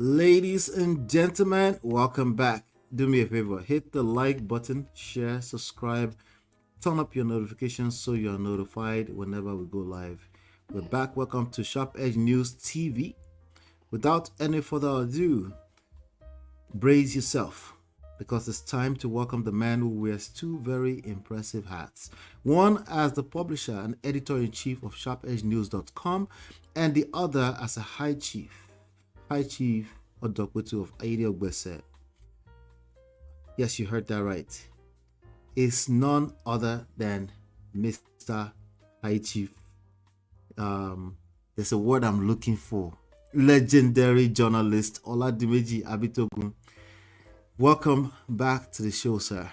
Ladies and gentlemen, welcome back. Do me a favor, hit the like button, share, subscribe, turn up your notifications so you're notified whenever we go live. We're back. Welcome to Sharp Edge News TV. Without any further ado, brace yourself because it's time to welcome the man who wears two very impressive hats. One as the publisher and editor-in-chief of SharpEdgeNews.com, and the other as a High Chief Odokwetu of Aide Ogbese. Yes, you heard that right. It's none other than Mr. High Chief. There's a word I'm looking for. Legendary journalist Oladimeji Abitogun. Welcome back to the show, sir.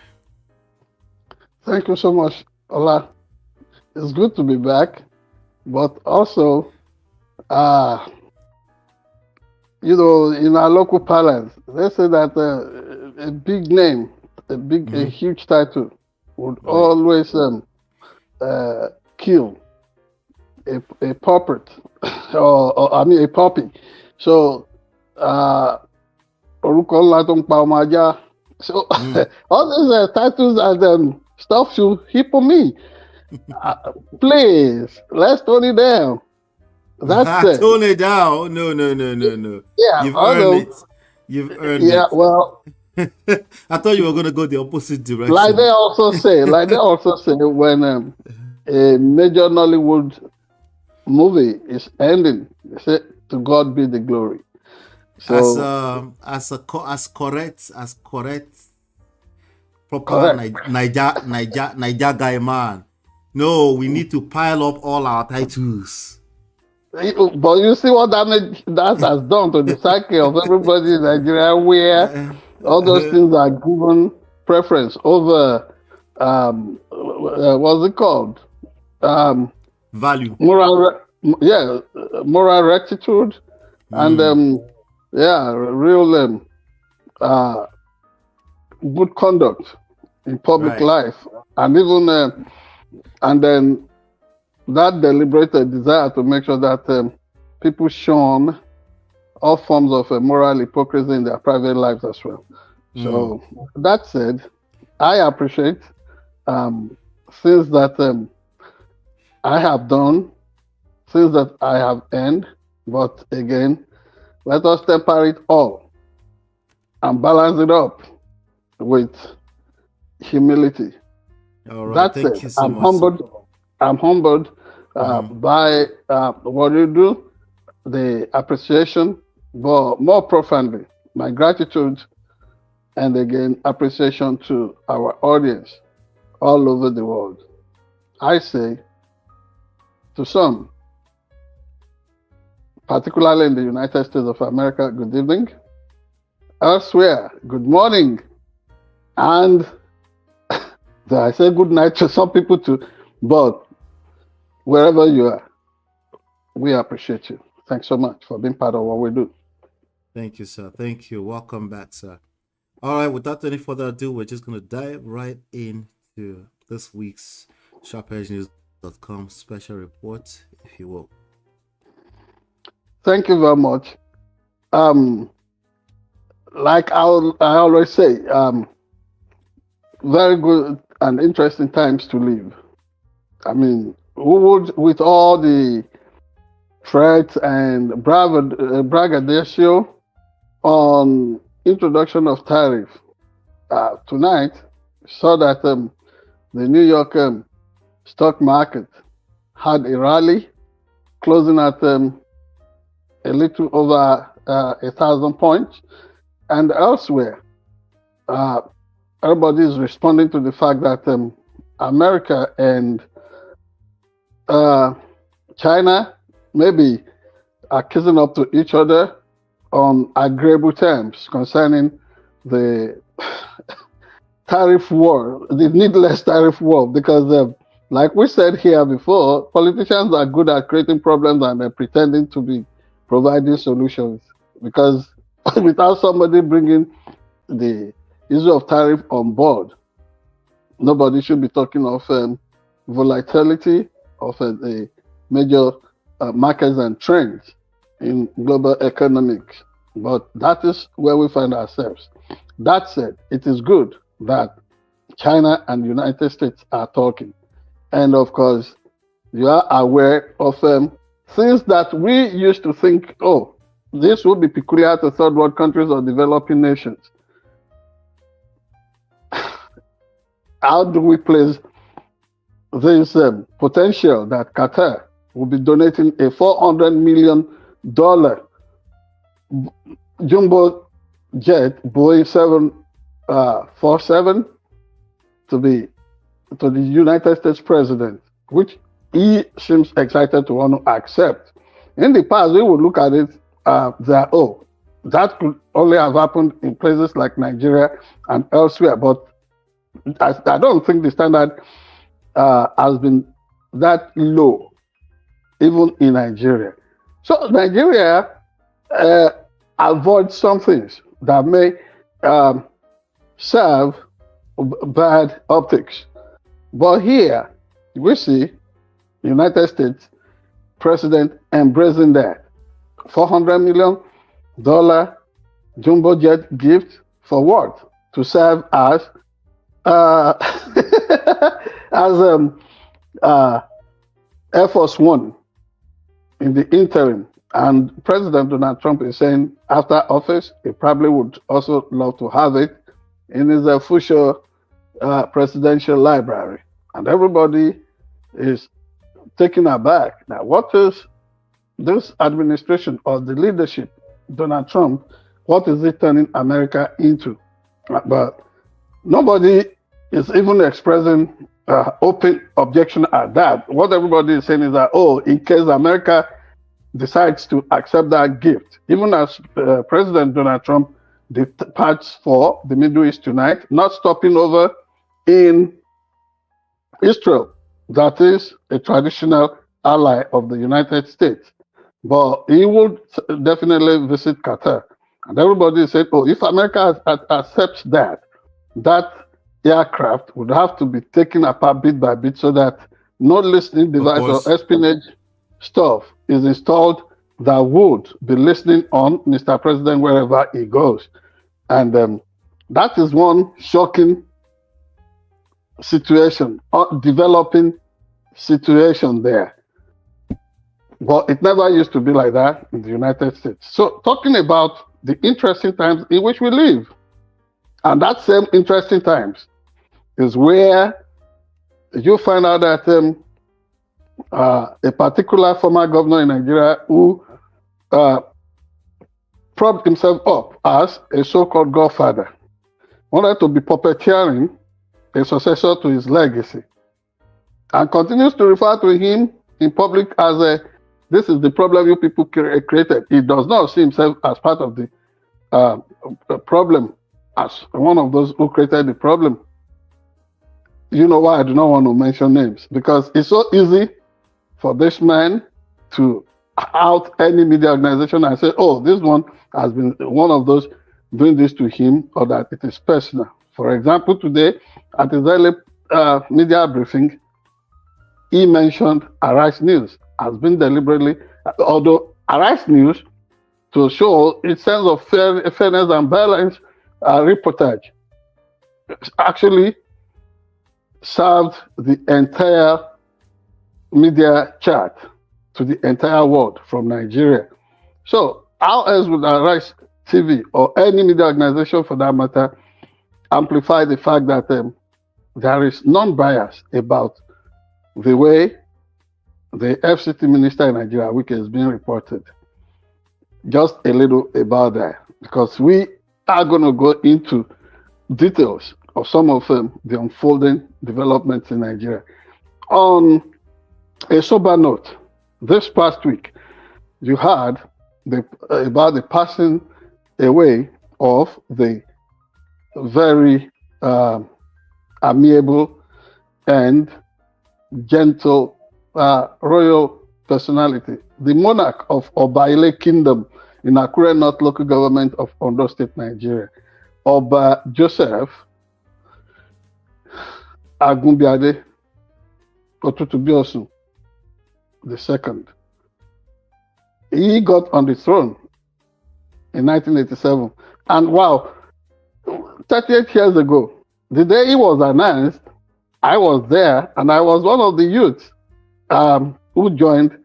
Thank you so much, Ola. It's good to be back, but also, in our local parlance, they say that a big name, a huge title would always kill a puppet, or a puppy. So, orúkọ ńlá tó ń pa ọmọ ajá. So all these titles and stuff should hit on me. Please, let's tone it down. That's it. Tone it down. No. Yeah, You've earned it. You've earned it. Yeah, well, I thought you were going to go the opposite direction. like they also say when a major Nollywood movie is ending, they say, "To God be the glory." So as correct proper Niger guy man. No, we need to pile up all our titles. But you see what damage that has done to the psyche of everybody in Nigeria, where all those things are given preference over what's it called? Value. Moral rectitude and real good conduct in public life, and even and then that deliberate desire to make sure that people shun all forms of moral hypocrisy in their private lives as well. So that said, I appreciate things that I have done, things that I have earned, but again, let us temper it all and balance it up with humility. All right. That's it. I'm humbled by what you do, the appreciation, but more profoundly, my gratitude, and again, appreciation to our audience all over the world. I say to some, particularly in the United States of America, good evening. Elsewhere, good morning. And I say good night to some people too, but wherever you are, we appreciate you. Thanks so much for being part of what we do. Thank you, sir. Thank you. Welcome back, sir. All right, without any further ado, we're just going to dive right into this week's SharpEdgeNews.com special report, if you will. Thank you very much. Like I always say, very good and interesting times to live. I mean, who would, with all the threats and braggadocio on introduction of tariff, tonight saw that the New York stock market had a rally, closing at a little over 1,000 points, and elsewhere, everybody is responding to the fact that America and China maybe are kissing up to each other on agreeable terms concerning the tariff war, the needless tariff war, because like we said here before, politicians are good at creating problems and pretending to be providing solutions, because without somebody bringing the issue of tariff on board, nobody should be talking of volatility of the major markets and trends in global economic But that is where we find ourselves. That said, it is good that China and the United States are talking. And of course, you are aware of things that we used to think, oh, this would be peculiar to third world countries or developing nations. How do we place this potential that Qatar will be donating a $400 million jumbo jet Boeing 747 to the United States president, which he seems excited to want to accept. In the past, we would look at it that, oh, that could only have happened in places like Nigeria and elsewhere, but I don't think the standard has been that low, even in Nigeria. So Nigeria avoids some things that may serve bad optics. But here, we see United States president embracing that $400 million jumbo jet gift for what? To serve as as Air Force One in the interim. And President Donald Trump is saying after office, he probably would also love to have it in his official presidential library. And everybody is taken aback. Now, what is this administration or the leadership, Donald Trump, what is it turning America into? But nobody is even expressing open objection at that. What everybody is saying is that, oh, in case America decides to accept that gift, even as President Donald Trump departs for the Middle East tonight, not stopping over in Israel, that is a traditional ally of the United States. But he would definitely visit Qatar. And everybody said, oh, if America accepts that aircraft would have to be taken apart bit by bit so that no listening device or espionage stuff is installed that would be listening on Mr. President wherever he goes. And that is one shocking situation, developing situation there. But it never used to be like that in the United States. So talking about the interesting times in which we live, and that same interesting times is where you find out that a particular former governor in Nigeria who propped himself up as a so-called godfather wanted to be puppeteering a successor to his legacy and continues to refer to him in public as this is the problem you people created. He does not see himself as part of the problem, as one of those who created the problem. You know why I do not want to mention names? Because it's so easy for this man to out any media organization and say, oh, this one has been one of those doing this to him, or that it is personal. For example, today at his early media briefing, he mentioned Arise News has been deliberately, although Arise News, to show its sense of fairness and balance reportage, actually served the entire media chat to the entire world from Nigeria. So how else would Arise TV or any media organization for that matter amplify the fact that there is non-bias about the way the FCT minister in Nigeria, which is being reported? Just a little about that, because we are going to go into details of some of the unfolding developments in Nigeria. On a sober note, this past week, you heard about the passing away of the very amiable and gentle royal personality, the monarch of Obaile Kingdom in Akure North local government of Ondo State, Nigeria, Oba Joseph Agunbiade Otutubiosun II. He got on the throne in 1987. And wow, 38 years ago, the day it was announced, I was there, and I was one of the youths who joined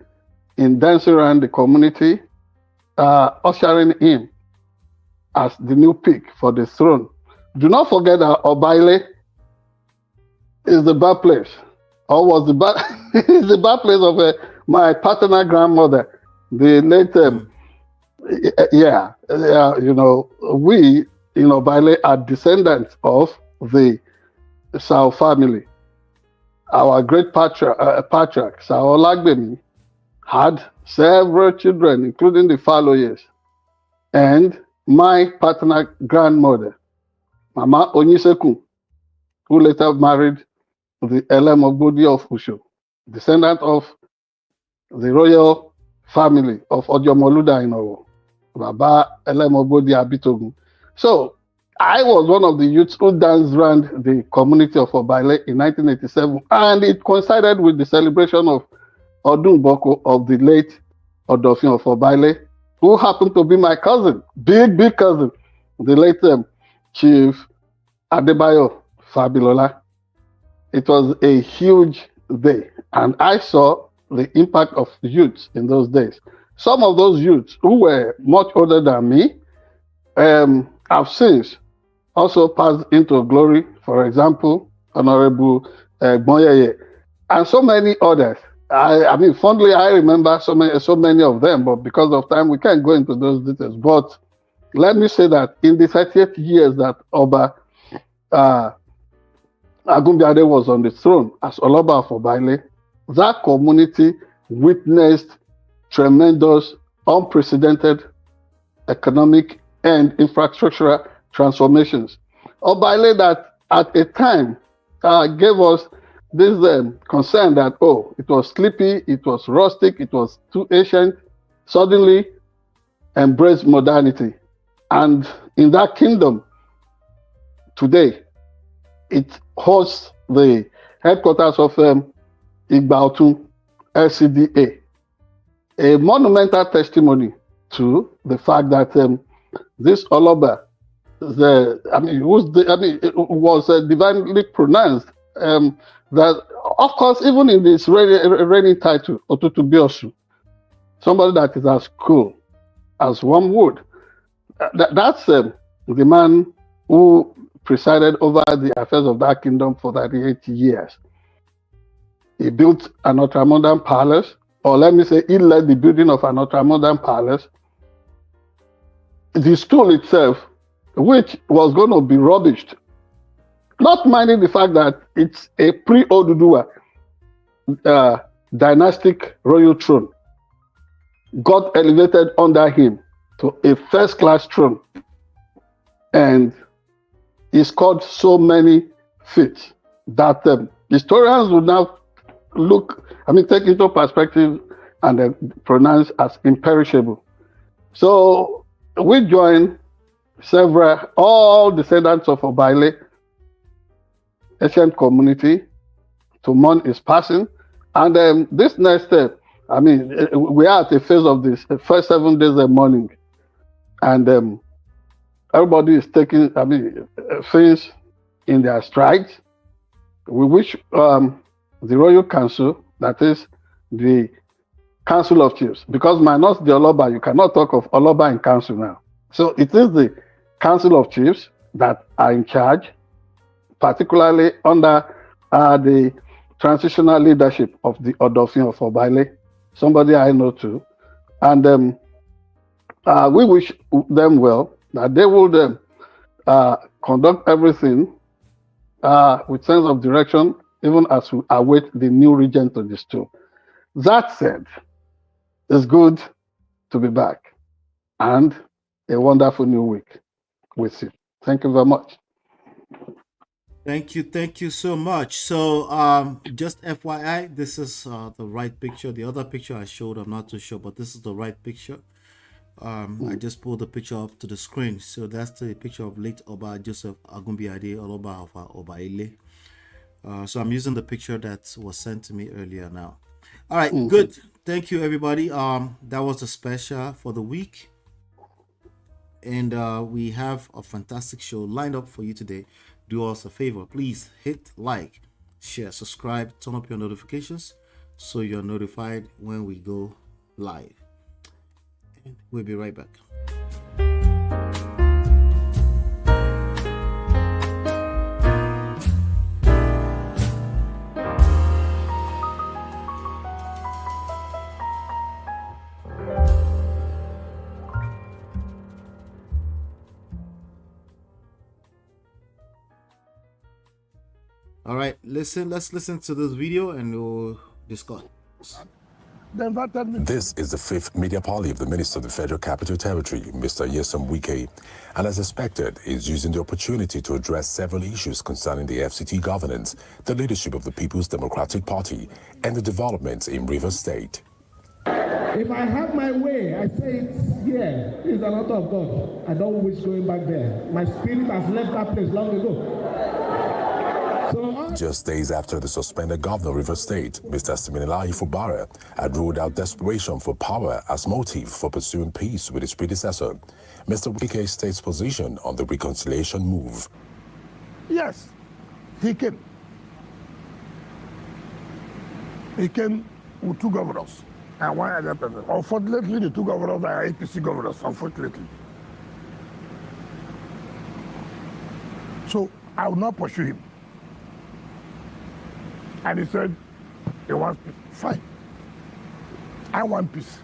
in dancing around the community, ushering him as the new pick for the throne. Do not forget that Obaile is the birthplace, or was the birth is the birthplace of my paternal grandmother, the late. We in Obaile are descendants of the Sao family. Our great patriarch, Sao Olagbemi, had several children, including the Faloyes, and my paternal grandmother, Mama Onyisekun, who later married the Elemogbodi of Usho, descendant of the royal family of Ojomoluda in Owo, Baba Oladimeji Abitogun. So I was one of the youths who danced around the community of Obaile in 1987, and it coincided with the celebration of Odun Boko of the late Odofin of Obaile, who happened to be my cousin, big cousin, the late Chief Adebayo Fabilola. It was a huge day, and I saw the impact of youths in those days. Some of those youths who were much older than me have since also passed into glory. For example, Honorable Boyeye, and so many others. I mean, fondly, I remember so many of them, but because of time, we can't go into those details. But let me say that in the 30th years that Oba Agunbiade was on the throne as Oloba of Obaile, that community witnessed tremendous, unprecedented economic and infrastructural transformations. Obaile that at a time gave us this concern that, it was sleepy, it was rustic, it was too ancient, suddenly embraced modernity. And in that kingdom, today, it hosts the headquarters of Igbaotun LCDA, a monumental testimony to the fact that this Oloba, was divinely pronounced. That, of course, even in this reigning title, Otutu Biosu, somebody that is as cool as one would. That's the man who presided over the affairs of that kingdom for 38 years. He built an ultramodern palace, or let me say, he led the building of an ultramodern palace. The stool itself, which was going to be rubbished, not minding the fact that it's a pre-Oduduwa dynastic royal throne, got elevated under him to a first-class throne, and he scored so many feats that historians would now take into perspective and pronounce as imperishable. So we join all descendants of Obaile, ancient community, to mourn his passing. And this next step, we are at the phase of this the first 7 days of mourning, and everybody is taking things in their strides. We wish the Royal Council, that is the Council of Chiefs, because minus the Oloba, you cannot talk of Oloba in council now. So it is the Council of Chiefs that are in charge, particularly under the transitional leadership of the Odofin of Obaile, somebody I know too. And we wish them well, that they will conduct everything with sense of direction, even as we await the new regent to the stool. That said, it's good to be back, and a wonderful new week with you. Thank you very much. Thank you so much. So just FYI, this is the right picture. The other picture I showed, I'm not too sure, but this is the right picture. I just pulled the picture up to the screen. So that's the picture of late Oba Joseph Agunbiade Oloba of Obaile. So I'm using the picture that was sent to me earlier now. All right, good. Thank you, everybody. That was the special for the week. and we have a fantastic show lined up for you today. Do us a favor, please hit like, share, subscribe, turn up your notifications so you're notified when we go live. And we'll be right back. All right, let's listen to this video and we'll discuss. This is the fifth media parley of the Minister of the Federal Capital Territory, Mr. Nyesom Wike, and as expected, is using the opportunity to address several issues concerning the FCT governance, the leadership of the People's Democratic Party, and the developments in Rivers State. If I have my way, I say it's here. It's an altar of God. I don't wish going back there. My spirit has left that place long ago. Just days after the suspended governor of Rivers State, Mr. Siminalayi Fubara, had ruled out desperation for power as motive for pursuing peace with his predecessor, Mr. Wike states position on the reconciliation move. Yes, he came. He came with two governors and one other person. Unfortunately, the two governors are APC governors, unfortunately. So I will not pursue him. And he said, he wants peace. Fine. I want peace.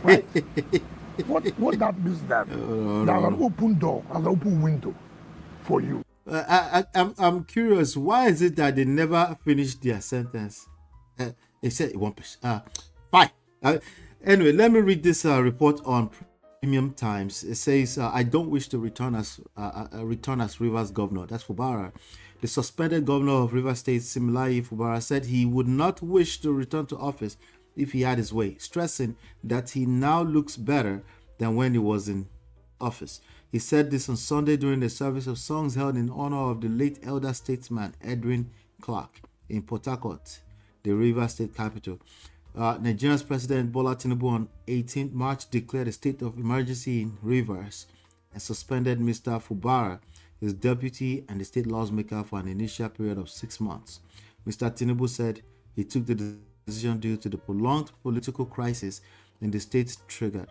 Right? What that means that there's an open door, an open window for you. I'm curious, why is it that they never finished their sentence? They said one peace. Fine. Anyway, let me read this report on Premium Times. It says, I don't wish to return as Rivers governor. That's Fubara. The suspended governor of Rivers State, Siminalayi Fubara, said he would not wish to return to office if he had his way, stressing that he now looks better than when he was in office. He said this on Sunday during the service of songs held in honor of the late elder statesman Edwin Clark in Port Harcourt, the Rivers State capital. Nigeria's President Bola Tinubu on 18th March declared a state of emergency in Rivers and suspended Mr. Fubara, his deputy and the state lawmaker, for an initial period of 6 months. Mr. Tinubu said he took the decision due to the prolonged political crisis in the state triggered.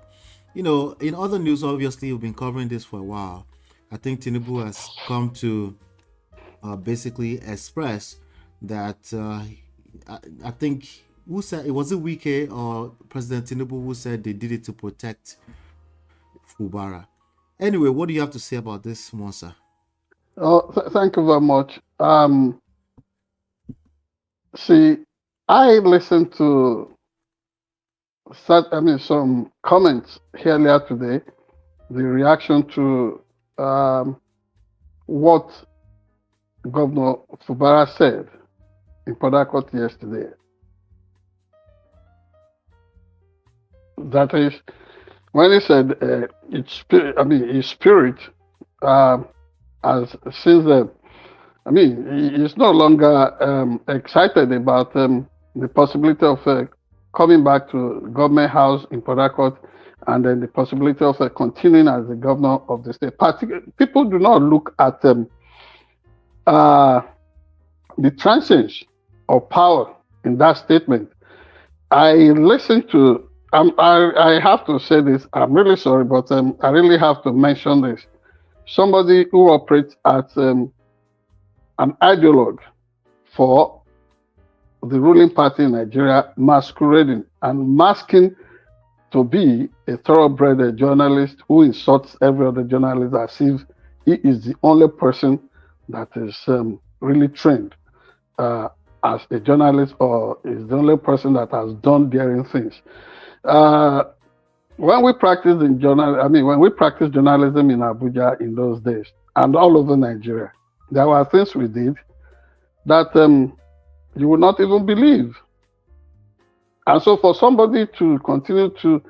You know, in other news, obviously, we've been covering this for a while. I think Tinubu has come to basically express that I think, who said it? Was it Wike or President Tinubu who said they did it to protect Fubara? Anyway, what do you have to say about this, Monsa? Thank you very much. See, I listened to some comments earlier today, the reaction to what Governor Fubara said in Port Harcourt yesterday. That is, when he said his spirit as since he's no longer excited about the possibility of coming back to government house in Port Harcourt, and then the possibility of continuing as the governor of the state. People do not look at the transience of power in that statement. I listened to. I have to say this. I'm really sorry, but I really have to mention this. Somebody who operates as an ideologue for the ruling party in Nigeria, masquerading and masking to be a thoroughbred journalist who insults every other journalist as if he is the only person that is really trained as a journalist, or is the only person that has done daring things. When we practiced when we practiced journalism in Abuja in those days and all over Nigeria, there were things we did that you would not even believe. And so for somebody to continue to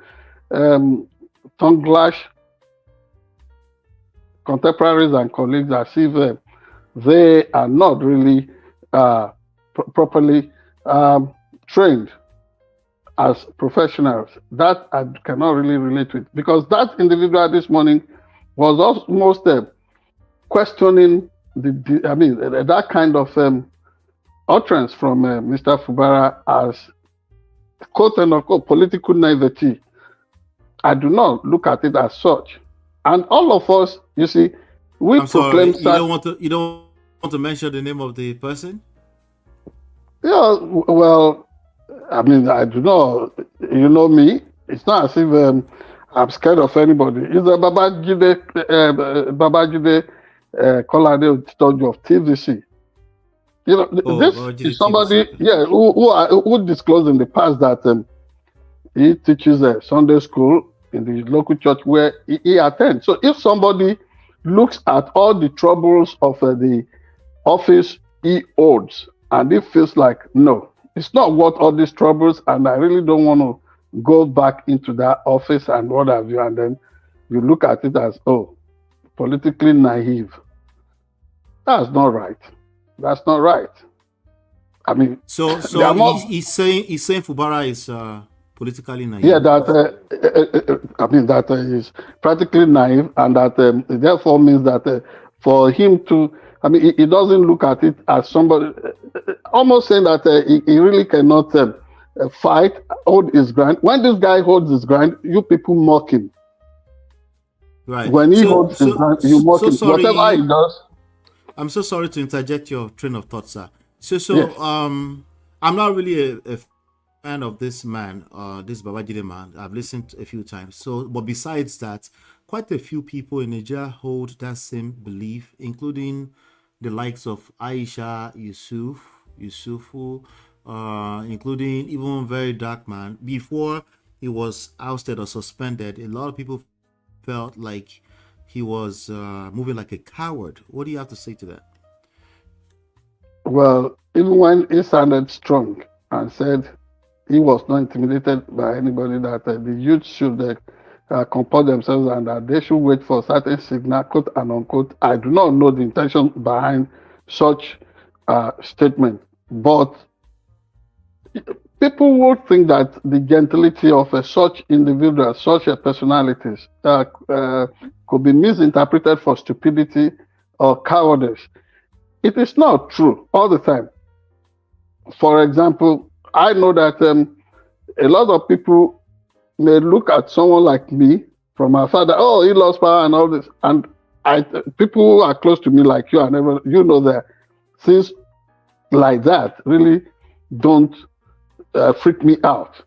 tongue lash contemporaries and colleagues as if they are not really properly trained as professionals. That I cannot really relate with, because that individual this morning was almost questioning that kind of utterance from Mr. Fubara as quote unquote political naivety. I do not look at it as such. And all of us, you see, we I'm sorry, proclaim you don't want to mention the name of the person? Yeah, well, I mean, I do not, you know me, it's not as if I'm scared of anybody. It's a Babajide Kolade Otoju of TVC. You know, this Babajide is somebody, TVC. yeah, who disclosed in the past that he teaches Sunday school in the local church where he attends. So if somebody looks at all the troubles of the office he holds, and it feels like, no, it's not worth all these troubles, and I really don't want to go back into that office and what have you, and then you look at it as, oh, politically naive. That's not right. That's not right. I mean, so he's saying Fubara is politically naive. Yeah, that is practically naive, and that therefore means that for him to, I mean, he doesn't look at it as somebody, almost saying that he really cannot fight, hold his ground. When this guy holds his ground, you people mock him. Right. When he holds his ground, you mock him. Sorry, whatever he does. I'm so sorry to interject your train of thought, sir. Yes. I'm not really a fan of this man, this Babajide man. I've listened a few times. So, but besides that, quite a few people in Nigeria hold that same belief, including the likes of Aisha Yusufu, including even very dark man. Before he was ousted or suspended, a lot of people felt like he was moving like a coward. What do you have to say to that? Well, even when he sounded strong and said he was not intimidated by anybody, that the youth should comport themselves and that they should wait for certain signal, quote and unquote. I do not know the intention behind such statement, but people would think that the gentility of such individuals, such personalities, could be misinterpreted for stupidity or cowardice. It is not true all the time. For example, I know that a lot of people may look at someone like me from my father, oh, he lost power and all this. And people who are close to me like you, you know that things like that really don't freak me out.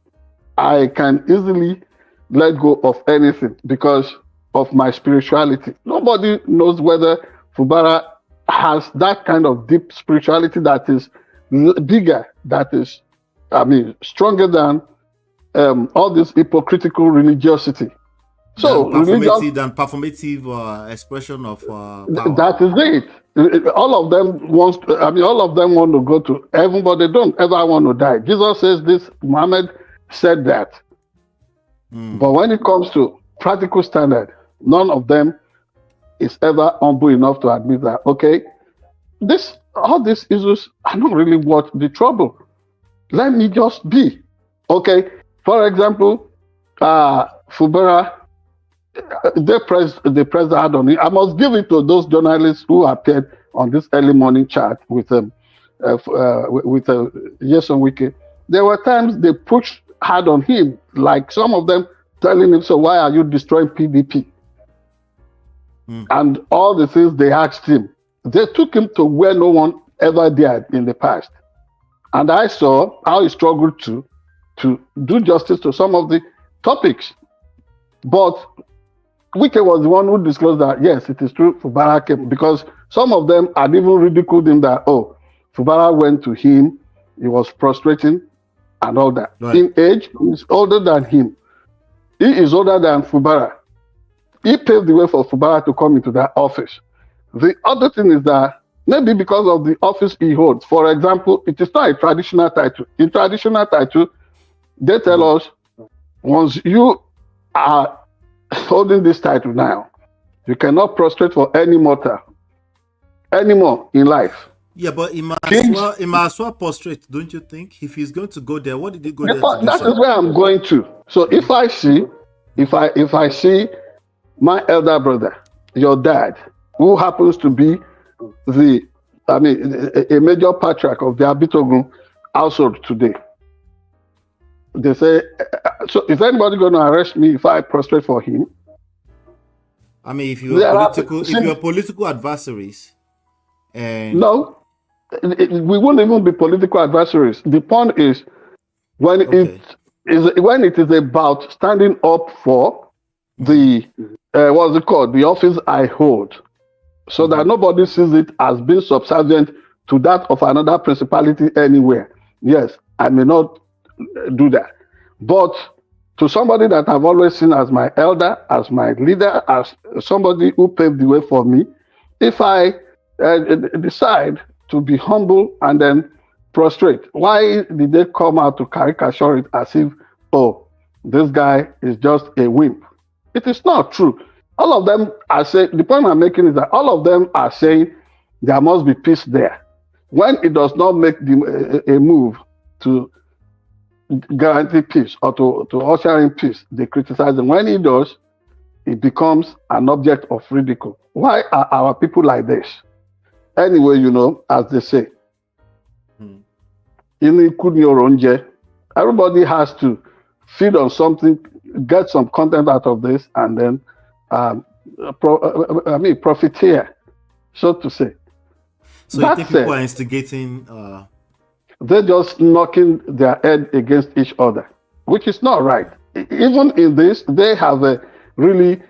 I can easily let go of anything because of my spirituality. Nobody knows whether Fubara has that kind of deep spirituality that is bigger, that is, stronger than all this hypocritical religiosity. So performative expression of power. That is it. All of them want to go to heaven, but they don't ever want to die. Jesus says this. Muhammad said that. But when it comes to practical standard, none of them is ever humble enough to admit that, okay, all these issues are not really worth the trouble. Let me just be. Okay, for example, Fubara, they pressed hard on it. I must give it to those journalists who appeared on this early morning chat with Yeson Wike. There were times they pushed hard on him, like some of them telling him, so why are you destroying PDP? And all the things they asked him, they took him to where no one ever dared in the past. And I saw how he struggled to do justice to some of the topics. But Wike was the one who disclosed that, yes, it is true, Fubara came, because some of them had even ridiculed him that, oh, Fubara went to him, he was prostrating and all that. Right. In age, he's older than him. He is older than Fubara. He paved the way for Fubara to come into that office. The other thing is that maybe because of the office he holds, for example, it is not a traditional title. In traditional title, they tell us, once you are holding this title now, you cannot prostrate for any mortal anymore in life. Yeah, but Kings, he might as well prostrate, don't you think? If he's going to go there, what did he go there to do? that So is where I'm going to. So if I see, if I see my elder brother, your dad, who happens to be a major patriarch of the Abitogun household today, they say, so is anybody going to arrest me if I prostrate for him? I mean, if you're political adversaries, and no, we won't even be political adversaries. The point is when it is about standing up for the what's it called, the office I hold, so that nobody sees it as being subservient to that of another principality anywhere. Yes, I may not do that, but to somebody that I've always seen as my elder, as my leader, as somebody who paved the way for me, if I decide to be humble and then prostrate, why did they come out to caricature it as if, oh, this guy is just a wimp? It is not true. All of them are saying, the point I'm making is that all of them are saying there must be peace there. When it does not make a move to guarantee peace or to usher in peace, they criticize him. When he does, it becomes an object of ridicule. Why are our people like this? Anyway, as they say, everybody has to feed on something, get some content out of this, and then profiteer, so to say. So you think people are instigating? They're just knocking their head against each other, which is not right. Even in this, they have really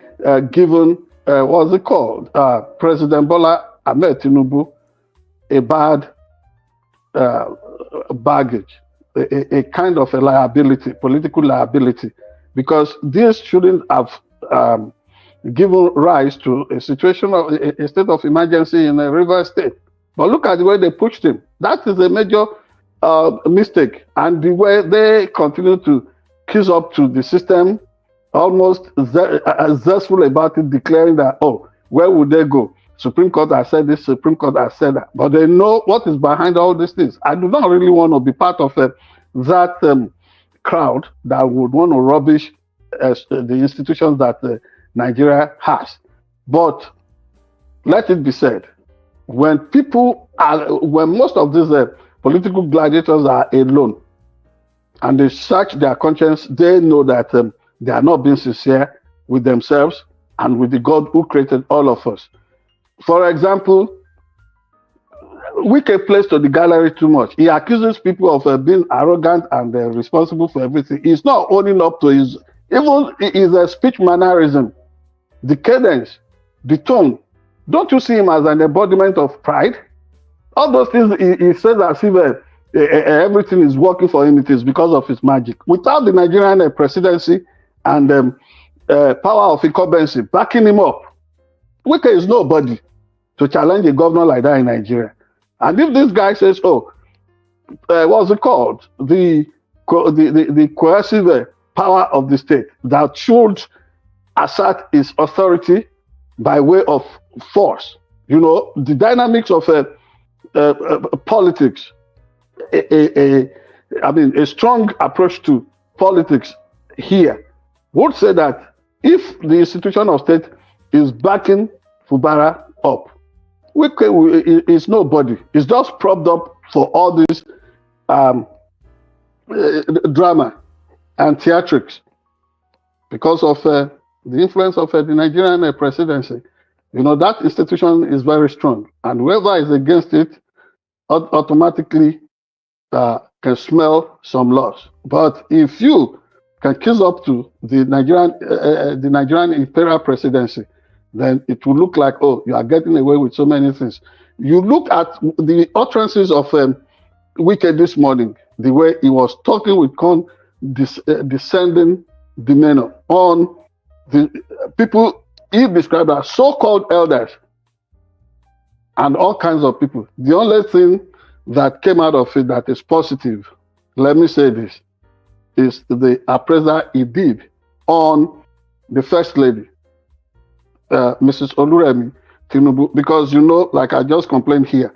given, what's it called, President Bola Ahmed Tinubu a bad baggage, a kind of a liability, political liability, because this shouldn't have given rise to a situation of a state of emergency in a river state. But look at the way they pushed him. That is a major mistake. And the way they continue to kiss up to the system, almost zestful about it, declaring that, oh, where would they go? Supreme Court has said this, Supreme Court has said that. But they know what is behind all these things. I do not really want to be part of that crowd that would want to rubbish the institutions that Nigeria has. But let it be said, when most of these political gladiators are alone and they search their conscience, they know that they are not being sincere with themselves and with the God who created all of us. For example, Wike plays to the gallery too much. He accuses people of being arrogant and responsible for everything. He's not owning up to his speech mannerism, the cadence, the tone. Don't you see him as an embodiment of pride? All those things he says as if everything is working for him. It is because of his magic. Without the Nigerian presidency and power of incumbency backing him up, Wike is nobody to challenge a governor like that in Nigeria. And if this guy says, oh, what's it called? The coercive power of the state that should assert its authority by way of force. The dynamics of politics, a strong approach to politics here would say that if the institution of state is backing Fubara up, Wike is nobody. It's just propped up for all this drama and theatrics because of the influence of the Nigerian presidency. That institution is very strong, and whoever is against it automatically can smell some loss. But if you can kiss up to the Nigerian imperial presidency, then it will look like, oh, you are getting away with so many things. You look at the utterances of Wike this morning, the way he was talking with descending demeanor on the people he described as so-called elders and all kinds of people. The only thing that came out of it that is positive, let me say this, is the appraisal he did on the First Lady, Mrs. Oluremi Tinubu, because like I just complained here,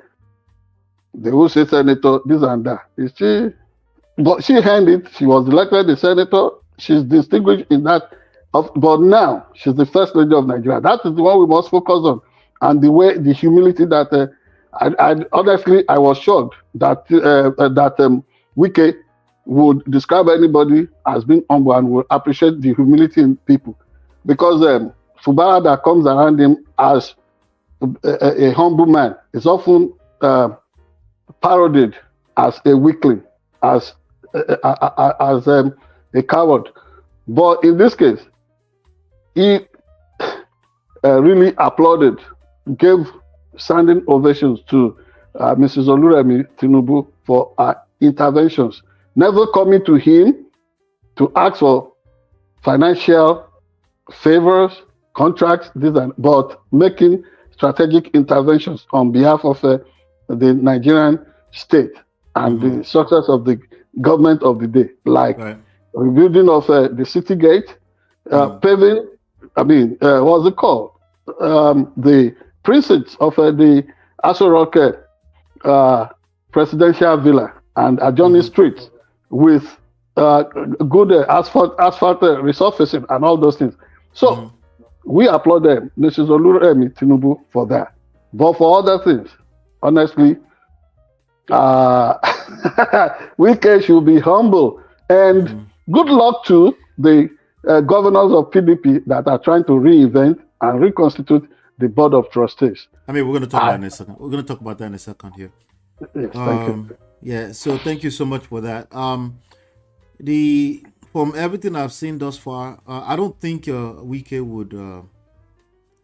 They will say senator, this and that. You see, but she handed it. She was elected a senator. She's distinguished in that. But now she's the first lady of Nigeria. That is the one we must focus on, and the humility that. Honestly, I was shocked that Wike would describe anybody as being humble and would appreciate the humility in people, because Fubara that comes around him as a humble man is often parodied as a weakling, as a coward. But in this case, he really applauded, gave standing ovations to Mrs. Oluremi Tinubu for her interventions, never coming to him to ask for financial favors, contracts, but making strategic interventions on behalf of the Nigerian state and the success of the government of the day, like rebuilding of the city gate, paving, what's it called? The precincts of the Aso Rock presidential villa and adjoining streets with good asphalt resurfacing and all those things. So we applaud them, Mrs. Oluremi Tinubu, for that. But for other things, honestly, Wike should be humble. And good luck to the governors of PDP that are trying to reinvent and reconstitute the board of trustees. We're going to talk about that in a second. We're going to talk about that in a second here. Yes, thank you. Yeah, so thank you so much for that. From everything I've seen thus far, I don't think Wike would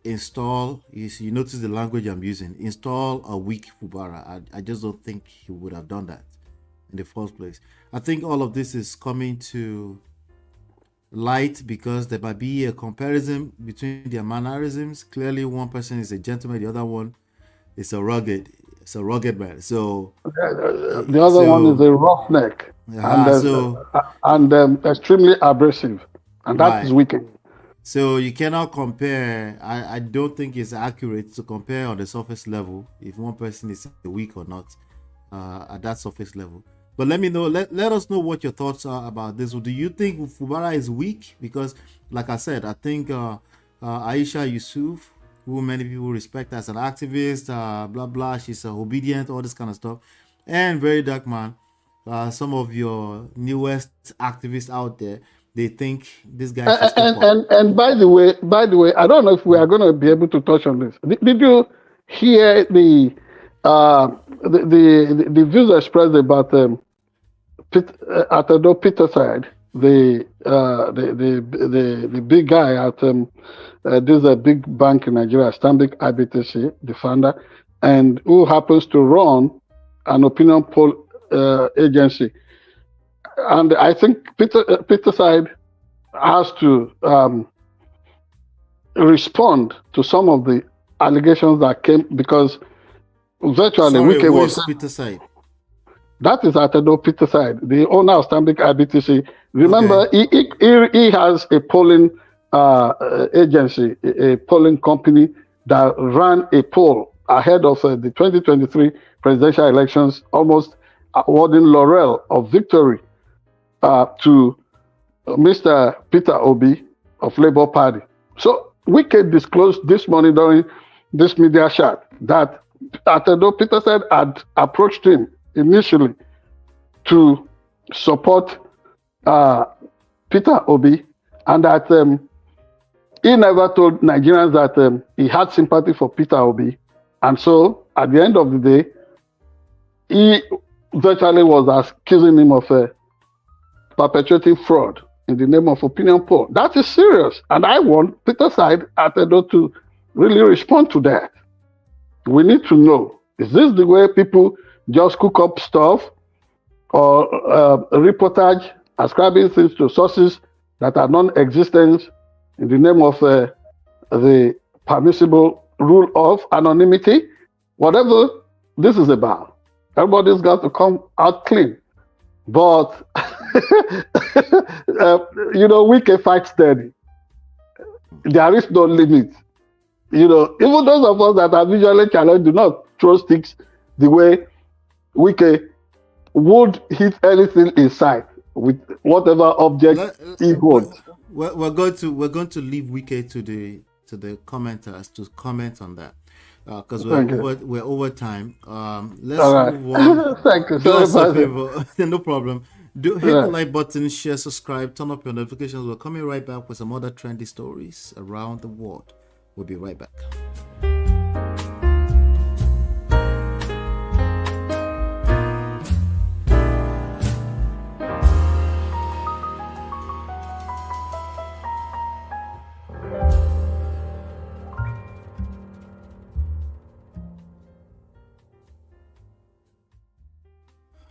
install. You notice the language I'm using. Install a weak Fubara. I just don't think he would have done that in the first place. I think all of this is coming to light because there might be a comparison between their mannerisms. Clearly, one person is a gentleman, the other one is a rugged man. So the other one is a roughneck and extremely abrasive, and that is wicked. So you cannot compare. I don't think it's accurate to compare on the surface level if one person is weak or not at that surface level. But let me know. Let us know what your thoughts are about this. Do you think Fubara is weak? Because, like I said, I think Aisha Yusuf, who many people respect as an activist, blah blah, she's obedient, all this kind of stuff, and very dark man. Some of your newest activists out there, they think this guy should step up. And by the way, I don't know if we are going to be able to touch on this. Did you hear the views expressed about Atado Peterside, the big guy at this a big bank in Nigeria, Stanbic IBTC, the founder, and who happens to run an opinion poll agency. And I think Peterside has to respond to some of the allegations that came, because virtually Wike was Peterside. That is Atado Peterside, the owner of Stanbic IBTC. Remember, he has a polling agency, a polling company that ran a poll ahead of the 2023 presidential elections, almost awarding laurel of victory to Mr. Peter Obi of Labour Party. So Wike disclosed this morning during this media chat that Atado Peterside had approached him initially to support Peter Obi, and that he never told Nigerians that he had sympathy for Peter Obi. And so at the end of the day, he virtually was accusing him of perpetrating fraud in the name of opinion poll. That is serious. And I want Peterside Atado to really respond to that. We need to know, is this the way people just cook up stuff or reportage, ascribing things to sources that are non-existent in the name of the permissible rule of anonymity? Whatever this is about, everybody's got to come out clean. But, Wike fights steady. There is no limit. Even those of us that are visually challenged do not throw sticks the way Wike would hit anything in sight with whatever object he holds. We're going to leave Wike to the commenters to comment on that, because we're over time. Let's move on. Thank you. Do us a favor. No problem. Hit the like button, share, subscribe, turn up your notifications. We're coming right back with some other trendy stories around the world. We'll be right back.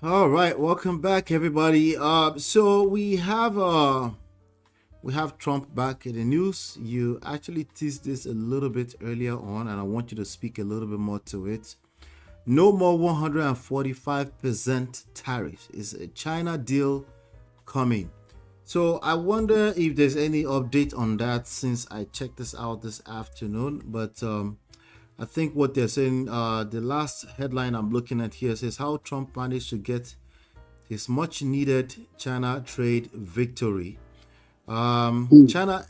All right, welcome back, everybody. So we have Trump back in the news. You actually teased this a little bit earlier on, and I want you to speak a little bit more to it. No more 145% tariff. Is a China deal coming? So I wonder if there's any update on that since I checked this out this afternoon. But I think what they're saying, the last headline I'm looking at here says how Trump managed to get his much needed China trade victory. China,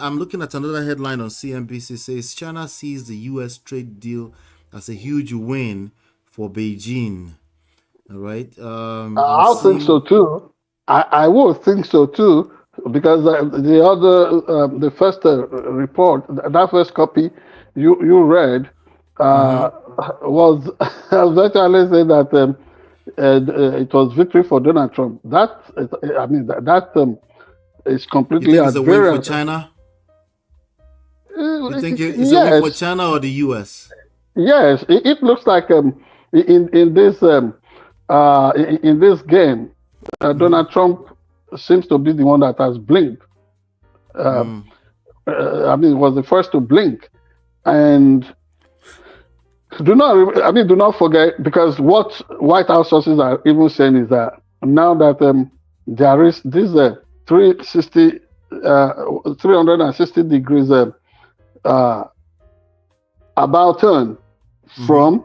I'm looking at another headline on CNBC, says China sees the US trade deal as a huge win for Beijing. All right. I think so too. I would think so too, because the first report, that first copy you read was virtually saying that it was victory for Donald Trump. That is completely. You think it's a win for China? You think it's a win for China or the U.S.? Yes, it looks like in this game, Donald Trump seems to be the one that has blinked. Was the first to blink. And do not forget, because what White House sources are even saying is that now that there is this 360 degrees about turn from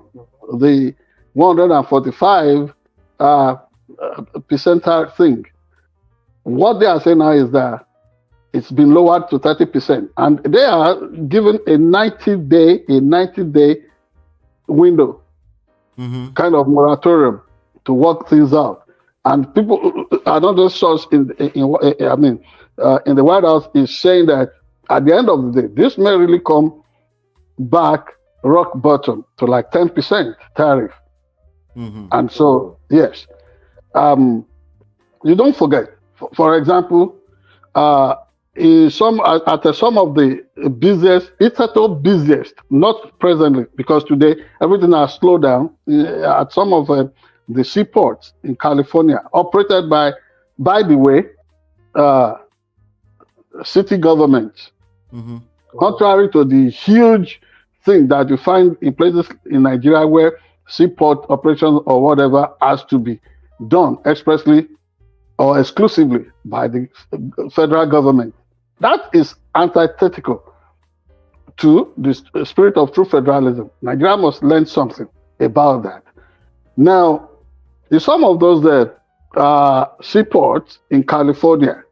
the 145 percentile thing. What they are saying now is that it's been lowered to 30%, and they are given a 90-day window, kind of moratorium to work things out. And people, another source in the White House is saying that at the end of the day, this may really come back rock bottom to like 10% tariff. And so, yes, you don't forget. For example, in some of the busiest, it's at all busiest, not presently, because today everything has slowed down at some of the seaports in California, operated by the way, city governments. Contrary to the huge thing that you find in places in Nigeria where seaport operations or whatever has to be done expressly or exclusively by the federal government. That is antithetical to the spirit of true federalism. Nigeria must learn something about that. Now, in some of those seaports in California,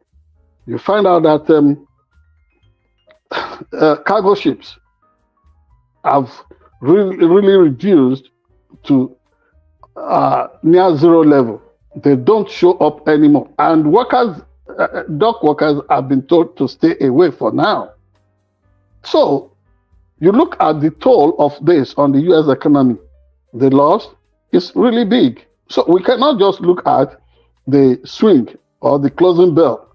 you find out that cargo ships have really reduced to near zero level. They don't show up anymore. And dock workers have been told to stay away for now. So you look at the toll of this on the U.S. economy, the loss is really big. So we cannot just look at the swing or the closing bell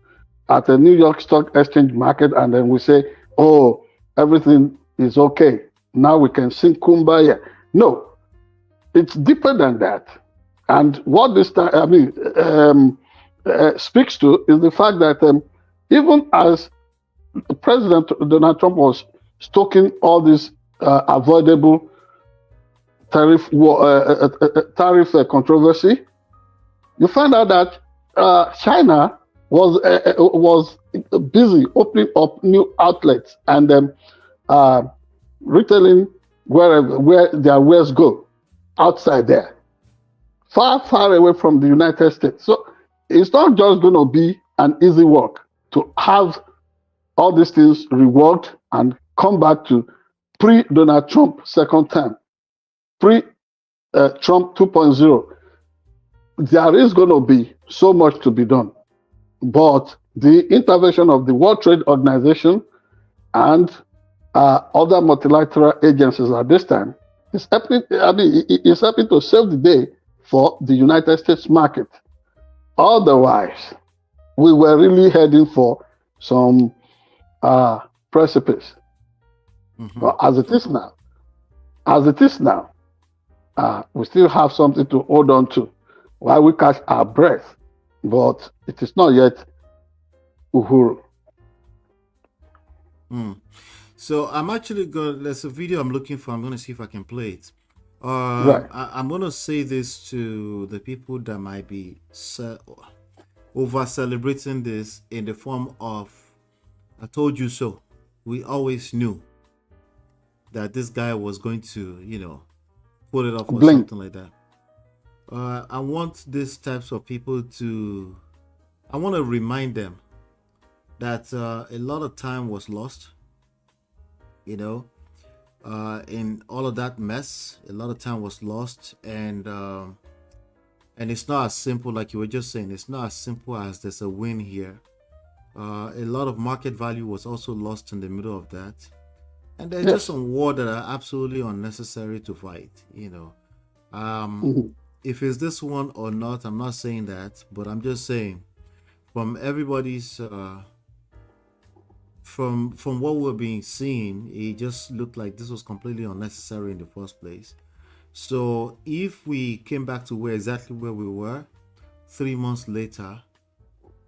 at the New York Stock Exchange market and then we say, oh, everything is okay. Now we can sing Kumbaya. No, it's deeper than that. And what this speaks to is the fact that even as President Donald Trump was stoking all this avoidable tariff controversy, you find out that China was busy opening up new outlets and retailing where their wares go outside there. far, far away from the United States. So it's not just going to be an easy work to have all these things reworked and come back to pre-Donald Trump second term, pre-Trump 2.0. There is going to be so much to be done. But the intervention of the World Trade Organization and other multilateral agencies at this time is helping. It's helping to save the day for the United States market. Otherwise, we were really heading for some precipice. But as it is now, we still have something to hold on to while we catch our breath. But it is not yet uhuru. So I'm actually there's a video I'm looking for. I'm going to see if I can play it. Right. I'm going to say this to the people that might be over celebrating this in the form of, I told you so. We always knew that this guy was going to, put it off or something like that. I want these types of people I want to remind them that a lot of time was lost, in all of that mess. A lot of time was lost, and it's not as simple, like you were just saying. It's not as simple as there's a win here. A lot of market value was also lost in the middle of that, and there's just some war that are absolutely unnecessary to fight. If it's this one or not, I'm not saying that, but I'm just saying from everybody's from what we're being seen, it just looked like this was completely unnecessary in the first place. So if we came back to exactly where we were 3 months later,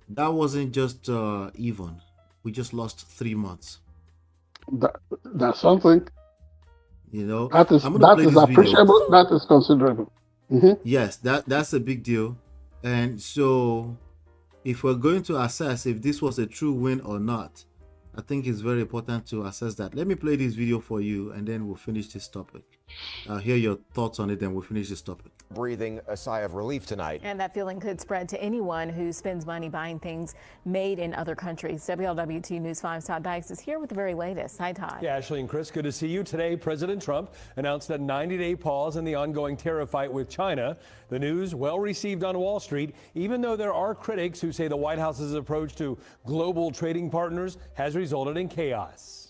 that wasn't just even. We just lost 3 months. That's something. That is appreciable. That is considerable. Yes, that's a big deal. And so if we're going to assess if this was a true win or not, I think it's very important to assess that. Let me play this video for you, and then we'll finish this topic. I'll hear your thoughts on it, then we'll finish this topic. Breathing a sigh of relief tonight. And that feeling could spread to anyone who spends money buying things made in other countries. WLWT News 5's Todd Dykes is here with the very latest. Hi, Todd. Yeah, Ashley and Chris, good to see you. Today, President Trump announced a 90-day pause in the ongoing tariff fight with China. The news well received on Wall Street, even though there are critics who say the White House's approach to global trading partners has resulted in chaos.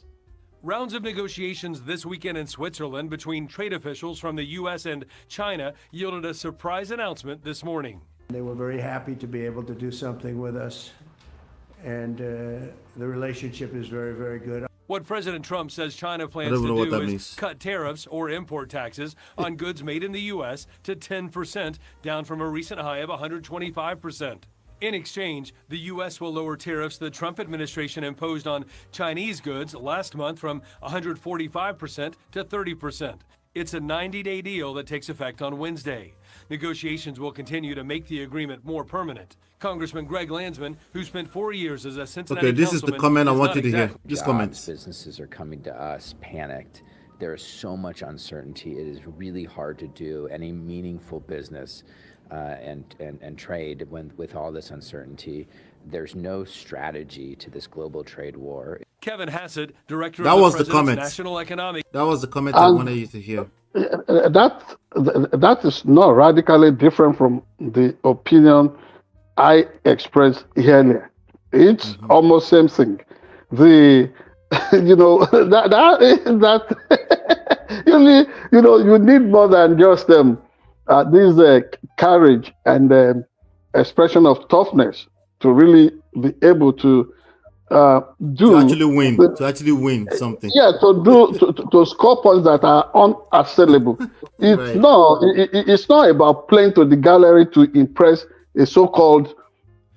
Rounds of negotiations this weekend in Switzerland between trade officials from the U.S. and China yielded a surprise announcement this morning. They were very happy to be able to do something with us, and the relationship is very, very good. What President Trump says China plans to do is cut tariffs or import taxes on goods made in the U.S. to 10%, down from a recent high of 125%. In exchange, the U.S. will lower tariffs the Trump administration imposed on Chinese goods last month from 145% to 30%. It's a 90-day deal that takes effect on Wednesday. Negotiations will continue to make the agreement more permanent. Congressman Greg Landsman, who spent 4 years as a Cincinnati this is the comment I want you to hear. This comment. Businesses are coming to us panicked. There is so much uncertainty. It is really hard to do any meaningful business and trade with all this uncertainty. There's no strategy to this global trade war. Kevin Hassett, director of the President's National Economic. That was the comment I wanted you to hear. That is not radically different from the opinion I expressed earlier. It's almost same thing. The you need more than just this courage and expression of toughness to really be able to to actually win something. Yeah, to score points that are unassailable. It's not about playing to the gallery to impress a so-called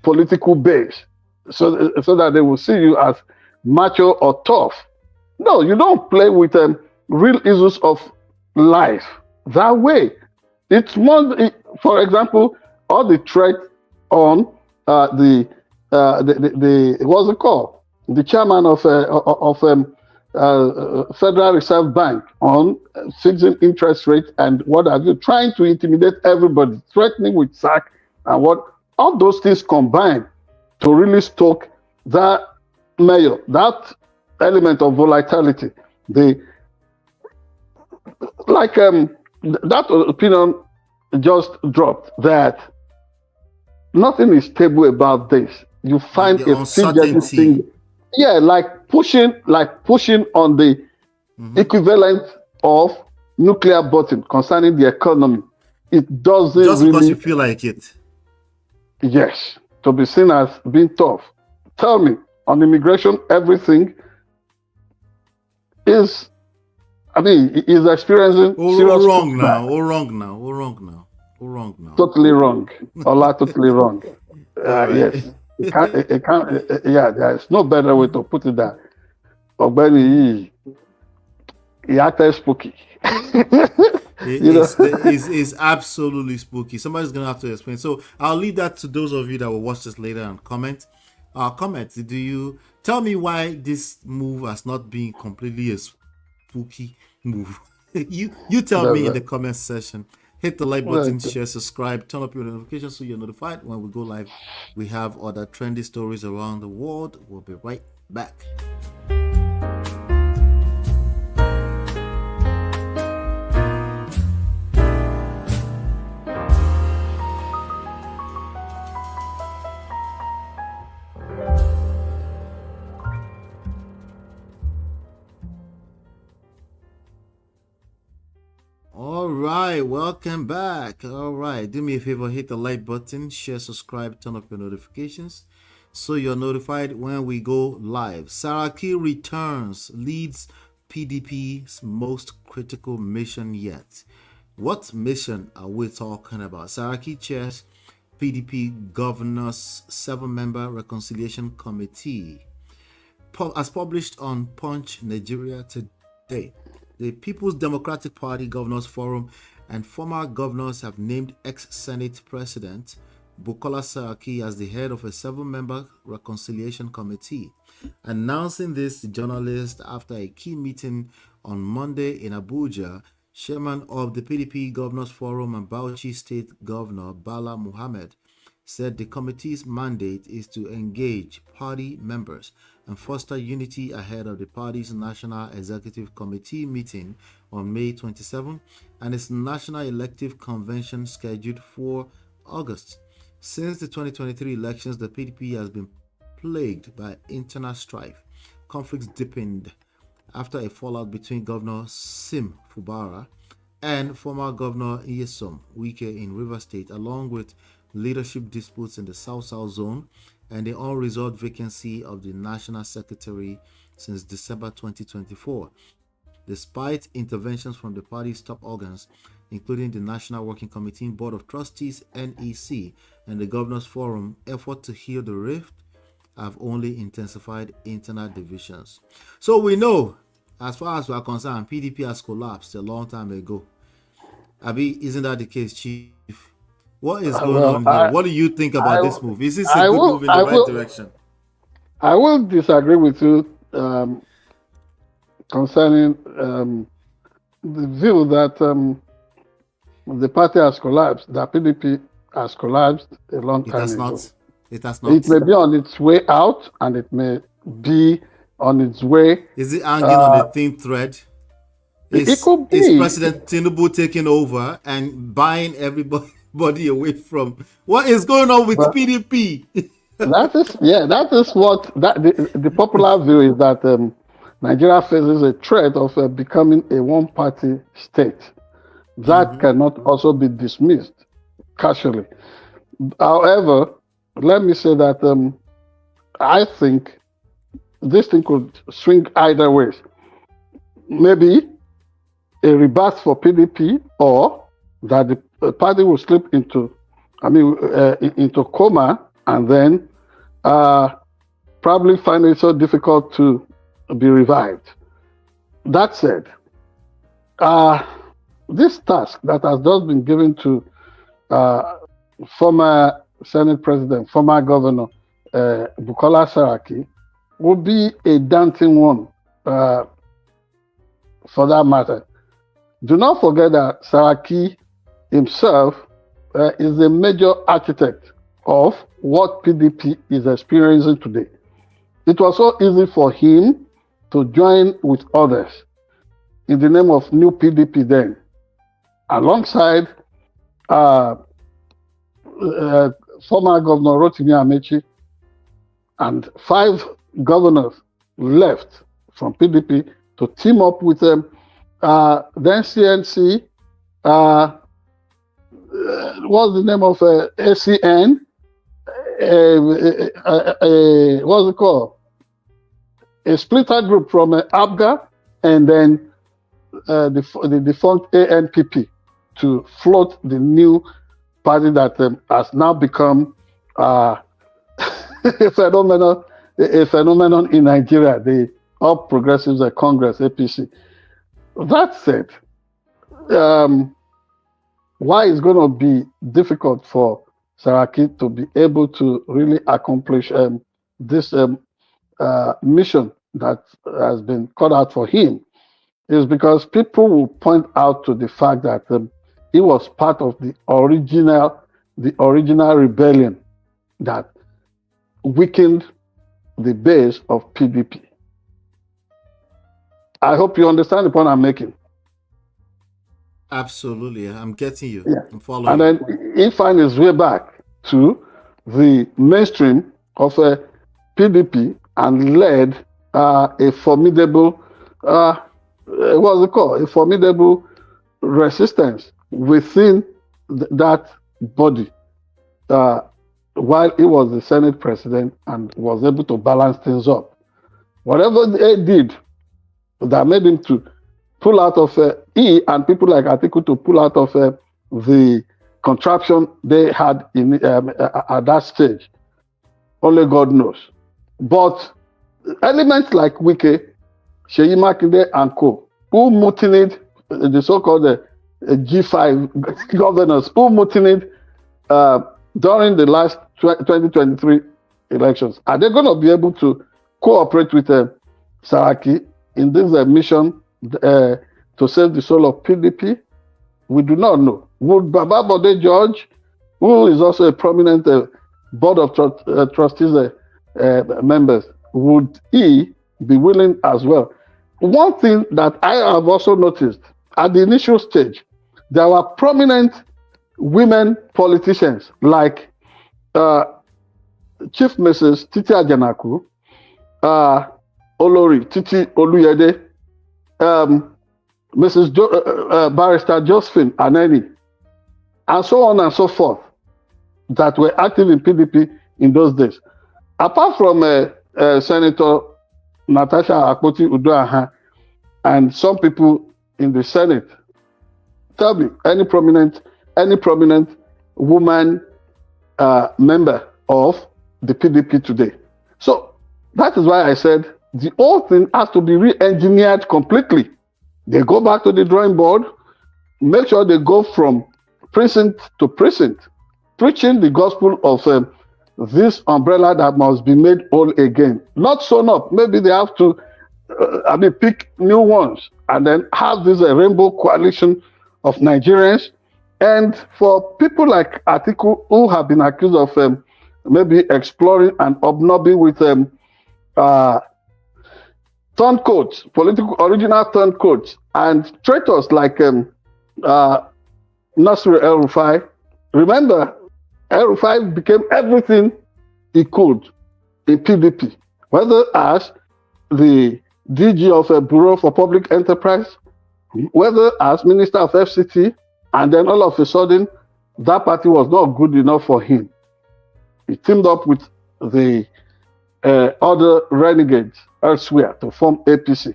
political base, so that they will see you as macho or tough. No, you don't play with real issues of life that way. It's more, for example, all the threat on the what's it called? The chairman of Federal Reserve Bank on fixing interest rates and what have you, trying to intimidate everybody, threatening with sack and what, all those things combined to really stoke that mayor, that element of volatility. That opinion just dropped that nothing is stable about this. You find a thing, like pushing on the equivalent of nuclear button concerning the economy. It doesn't just really, because you feel like it. Yes, to be seen as being tough. Tell me, on immigration, everything is, is experiencing serious wrong now. Totally wrong. Ola, totally wrong. Yes. It can't, there's no better way to put it than Ogbeni, he acted spooky. It's absolutely spooky. Somebody's gonna have to explain. So I'll leave that to those of you that will watch this later and comment. Do you tell me why this move has not been completely a spooky move? you tell me in the comment section. Hit the like button, share, subscribe, turn up your notifications so you're notified when we go live. We have other trendy stories around the world. We'll be right back. All right, welcome back. All right, do me a favor, hit the like button, share, subscribe, turn up your notifications so you're notified when we go live. Saraki returns, leads PDP's most critical mission yet. What mission are we talking about? Saraki chairs PDP Governor's 7-member Reconciliation Committee. As published on Punch Nigeria today, the People's Democratic Party Governors Forum and former governors have named ex-Senate President Bukola Saraki as the head of a 7-member Reconciliation Committee. Announcing this to journalists after a key meeting on Monday in Abuja, Chairman of the PDP Governors Forum and Bauchi State Governor Bala Muhammad said the committee's mandate is to engage party members and foster unity ahead of the party's National Executive Committee meeting on May 27 and its National Elective Convention scheduled for August. Since the 2023 elections, the PDP has been plagued by internal strife. Conflicts deepened after a fallout between Governor Sim Fubara and former Governor Nyesom Wike in Rivers State, along with leadership disputes in the South-South zone and the unresolved vacancy of the National Secretary since December 2024. Despite interventions from the party's top organs, including the National Working Committee, Board of Trustees, NEC, and the Governors Forum, efforts to heal the rift have only intensified internal divisions. So we know, as far as we are concerned, PDP has collapsed a long time ago. Abi, isn't that the case, Chief? What is going on here? What do you think about this move? Is this a good move in the right direction? I will disagree with you concerning the view that the party has collapsed, that PDP has collapsed a long time ago. It has not. It may be on its way out, and it may be on its way. Is it hanging on a thin thread? It could be. Is President Tinubu taking over and buying everybody away from? What is going on with PDP? That is what the popular view is, that Nigeria faces a threat of becoming a one-party state. That cannot also be dismissed casually. However, let me say that I think this thing could swing either way. Maybe a rebirth for PDP, or that the party will slip into coma and then probably find it so difficult to be revived. That said, this task that has just been given to former Senate President, former Governor Bukola Saraki, will be a daunting one. for that matter. Do not forget that Saraki himself is a major architect of what PDP is experiencing today. It was so easy for him to join with others in the name of New PDP then, alongside former Governor Rotimi Amechi, and 5 governors left from PDP to team up with them. Then CNC, what's the name of ACN? What's it called? A splitter group from ABGA, and then the defunct ANPP to float the new party that has now become a phenomenon in Nigeria, the All Progressives Congress, APC. That said, why it's going to be difficult for Saraki to be able to really accomplish this mission that has been cut out for him is because people will point out to the fact that he was part of the original rebellion that weakened the base of PDP. I hope you understand the point I'm making. Absolutely, I'm getting you. Yeah. I'm following. And then he finds his way back to the mainstream of PDP and led a formidable, what's it called? A formidable resistance within that body while he was the Senate president and was able to balance things up. Whatever they did that made him to pull out of he and people like Atiku to pull out of the contraption they had in at that stage, only God knows. But elements like Wike, Seyi Makinde and co, who mutinied, the so-called G5 governors, who mutinied during the last 2023 elections, are they going to be able to cooperate with Saraki in this mission to save the soul of PDP? We do not know. Would Baba Bode George, who is also a prominent board of trustees members, would he be willing as well? One thing that I have also noticed at the initial stage, there were prominent women politicians like Chief Mrs. Titi Ajanaku, Olori Titi Oluyede, Mrs. Barrister Josephine Aneni, and so on and so forth, that were active in PDP in those days. Apart from Senator Natasha Akpoti-Uduaghan and some people in the Senate, tell me any prominent woman member of the PDP today. So that is why I said the whole thing has to be re-engineered completely. They go back to the drawing board, make sure they go from precinct to precinct, preaching the gospel of this umbrella that must be made whole again. Not sewn up. Maybe they have to pick new ones and then have this rainbow coalition of Nigerians. And for people like Atiku, who have been accused of maybe exploring and obnobbing with turncoats, original turncoats, and traitors like Nasir El-Rufai. Remember, El-Rufai became everything he could in PDP, whether as the DG of a Bureau for Public Enterprise, whether as Minister of FCT, and then all of a sudden, that party was not good enough for him. He teamed up with the other renegades elsewhere to form APC.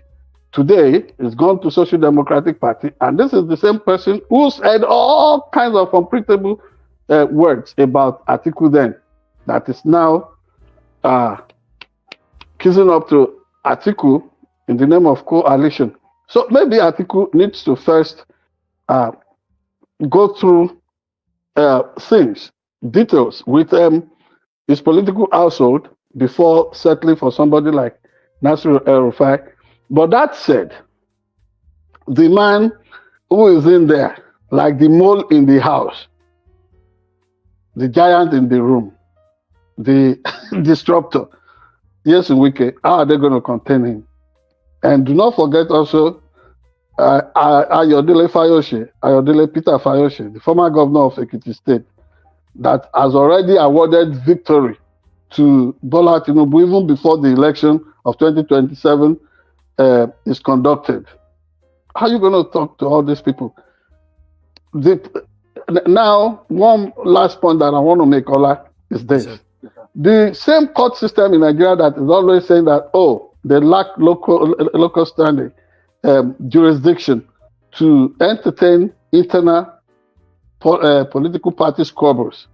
Today, he's gone to Social Democratic Party, and this is the same person who said all kinds of unprintable words about Atiku then, that is now kissing up to Atiku in the name of coalition. So maybe Atiku needs to first go through things, details with his political household before settling for somebody like Nasir El-Rufai. But that said, the man who is in there, like the mole in the house, the giant in the room, the disruptor, yes, Wike, how are they going to contain him? And do not forget also Ayodele Peter Fayose, the former governor of Ekiti State, that has already awarded victory to Bola Tinubu even before the election of 2027 is conducted. How are you going to talk to all these people? Now, one last point that I want to make, Ola, is this. Yes, the same court system in Nigeria that is always saying that, they lack local standing, jurisdiction to entertain internal political party squabbles.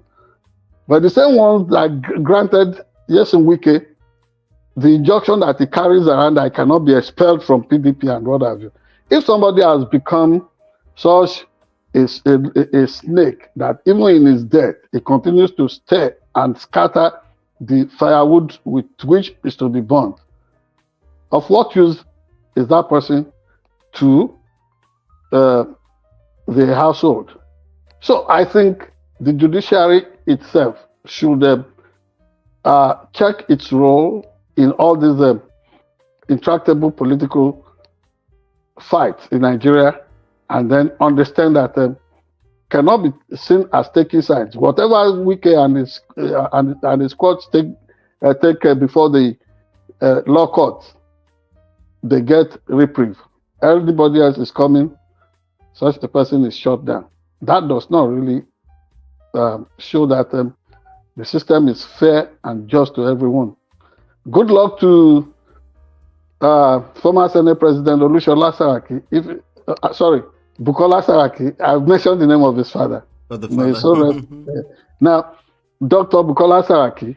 But the same ones that granted Nyesom Wike the injunction that he carries around that he cannot be expelled from PDP and what have you. If somebody has become such a snake that even in his death, he continues to stir and scatter the firewood with which is to be burned, of what use is that person to the household? So I think the judiciary itself should check its role in all these intractable political fights in Nigeria, and then understand that cannot be seen as taking sides. Whatever Wike and his courts take before the law courts, they get reprieve. Everybody else is coming, such a person is shut down. That does not really show that the system is fair and just to everyone. Good luck to former Senate President Olusegun Saraki. Bukola Saraki. I've mentioned the name of his father. Now, Dr. Bukola Saraki,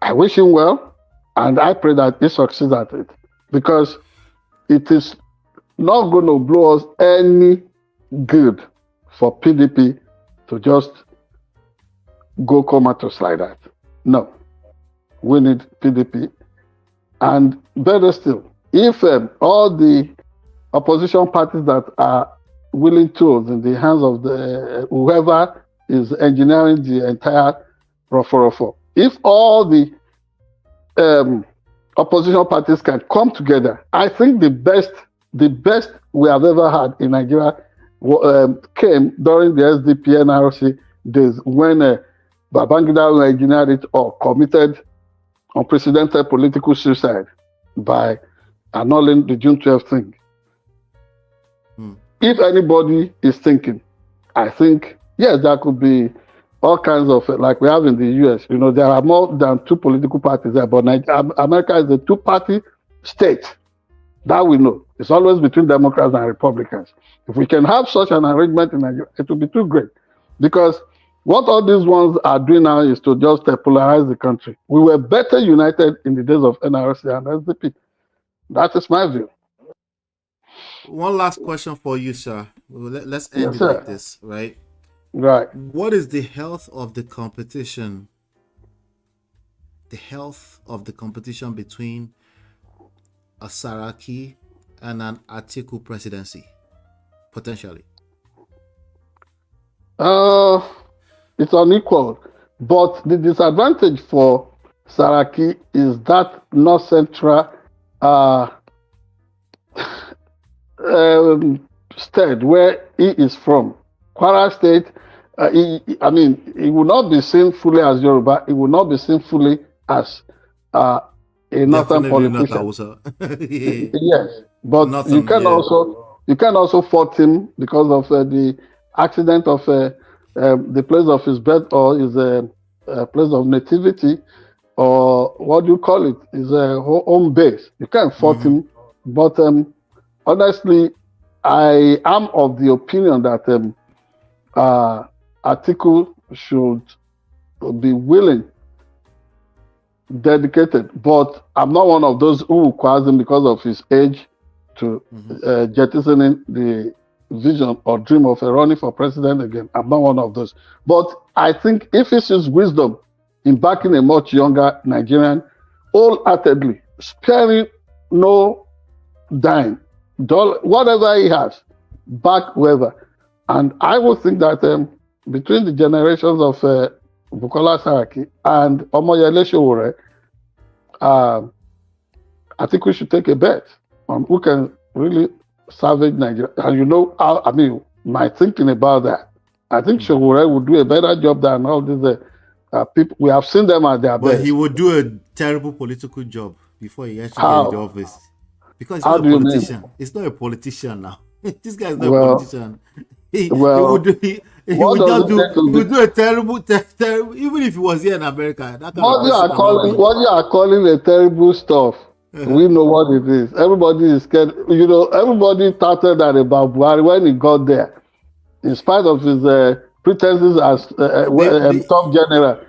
I wish him well, and I pray that he succeeds at it, because it is not going to blow us any good for PDP to just go comatose like that. No. We need PDP. And better still, if all the opposition parties that are willing tools in the hands of the whoever is engineering the entire Roforofo, if all the opposition parties can come together, I think the best we have ever had in Nigeria came during the SDP NRC days, when Babangida engineered it or committed unprecedented political suicide by annulling the June 12th thing. If anybody is thinking, I think, yes, there could be all kinds of, like we have in the US, there are more than two political parties there, but America is a two-party state. That we know. It's always between Democrats and Republicans. If we can have such an arrangement in Nigeria, it will be too great. Because what all these ones are doing now is to just polarize the country. We were better united in the days of NRC and SDP. That is my view. One last question for you, sir. Let's end it like this, right? Right. What is the health of the competition? The health of the competition between a Saraki and an Atiku presidency, potentially? It's unequal. But the disadvantage for Saraki is that North Central state where he is from. Kwara State, he will not be seen fully as Yoruba. He will not be seen fully as a northern politician. Yes, but you can also fault him because of the accident of the place of his birth or his place of nativity, or what do you call it? His home base. You can't fault him, but honestly, I am of the opinion that Atiku should be willing, dedicated, but I'm not one of those who requires him because of his age to jettisoning the vision or dream of running for president again. I'm not one of those. But I think if he sees wisdom in backing a much younger Nigerian, wholeheartedly, sparing no dime, whatever he has, back whoever. And I would think that between the generations of Bukola Saraki and Omoyele Sowore, I think we should take a bet on who can really salvage Nigeria. And my thinking about that, I think Sowore would do a better job than all these people. We have seen them at their best. But he would do a terrible political job before he actually gets the office. Because he's not a politician. He's not a politician now. This guy is not a politician. He would do a terrible, even if he was here in America. What you are calling a terrible stuff, we know what it is. Everybody is scared. Everybody started that about Buhari when he got there. In spite of his pretenses as top general,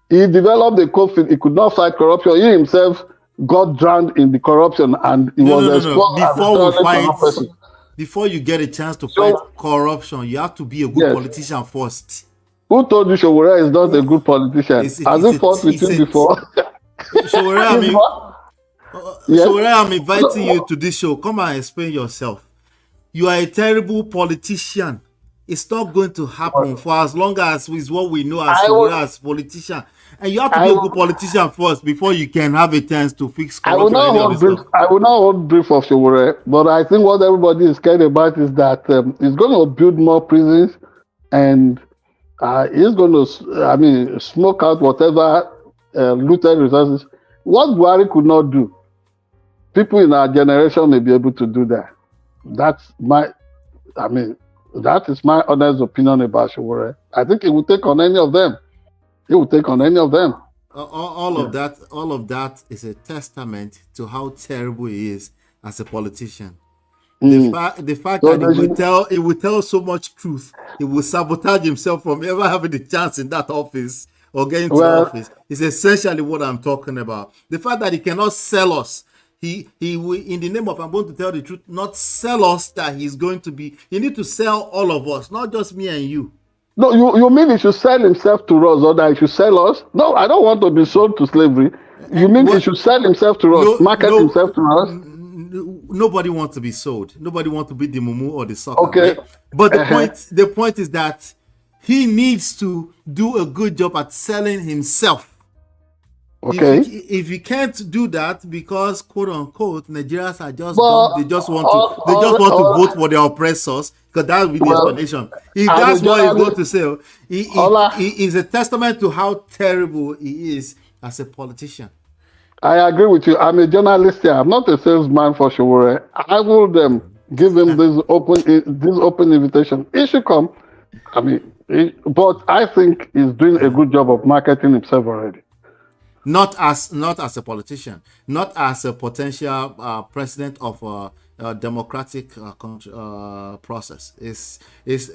he developed a conflict. He could not fight corruption. He himself got drowned in the corruption, and he was exposed. Before you get a chance to fight corruption, you have to be a good politician first. Who told you Sowore is not a good politician? Has he fought with you before? Sowore, I'm inviting you to this show. Come and explain yourself. You are a terrible politician. It's not going to happen for as long as is what we know as Sowore as politician. And you have to be a good politician first before you can have a chance to fix corruption. I will not hold brief of Sowore, but I think what everybody is scared about is that he's going to build more prisons, and he's going to, smoke out whatever looted resources. What Buhari could not do, people in our generation may be able to do that. That is my honest opinion about Sowore. I think he will take on any of them. He will take on any of them. All of that is a testament to how terrible he is as a politician. The fact that he will tell so much truth, he will sabotage himself from ever having the chance in that office or getting to the office is essentially what I'm talking about. The fact that he cannot sell us, he will, in the name of I'm going to tell the truth, not sell us that he's going to be. He need to sell all of us, not just me and you. No, you mean he should sell himself to us, or that he should sell us? No, I don't want to be sold to slavery. You mean he should sell himself to us, market himself to us? Nobody wants to be sold. Nobody wants to be the mumu or the sucker. Okay. Right? But the point is that he needs to do a good job at selling himself. Okay. If he can't do that because quote unquote Nigerians are just dumb, they just want to vote for their oppressors, because that would be the explanation. If that's what he's going to say, he is a testament to how terrible he is as a politician. I agree with you. I'm a journalist here. I'm not a salesman for Sowore. I would give him this open invitation. He should come. But I think he's doing a good job of marketing himself already. Not as a politician, not as a potential president of a democratic process. Is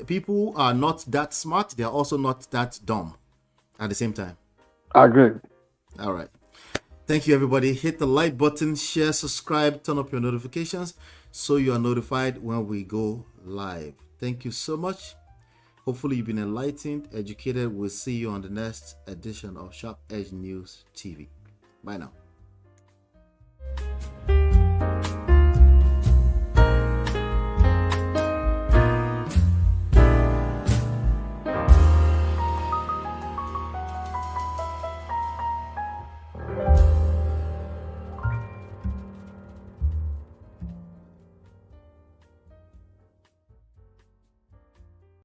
people are not that smart. They are also not that dumb at the same time. I agree. All right. Thank you, everybody. Hit the like button, share, subscribe, turn up your notifications so you are notified when we go live. Thank you so much. Hopefully you've been enlightened, educated. We'll see you on the next edition of Sharp Edge News TV. Bye now.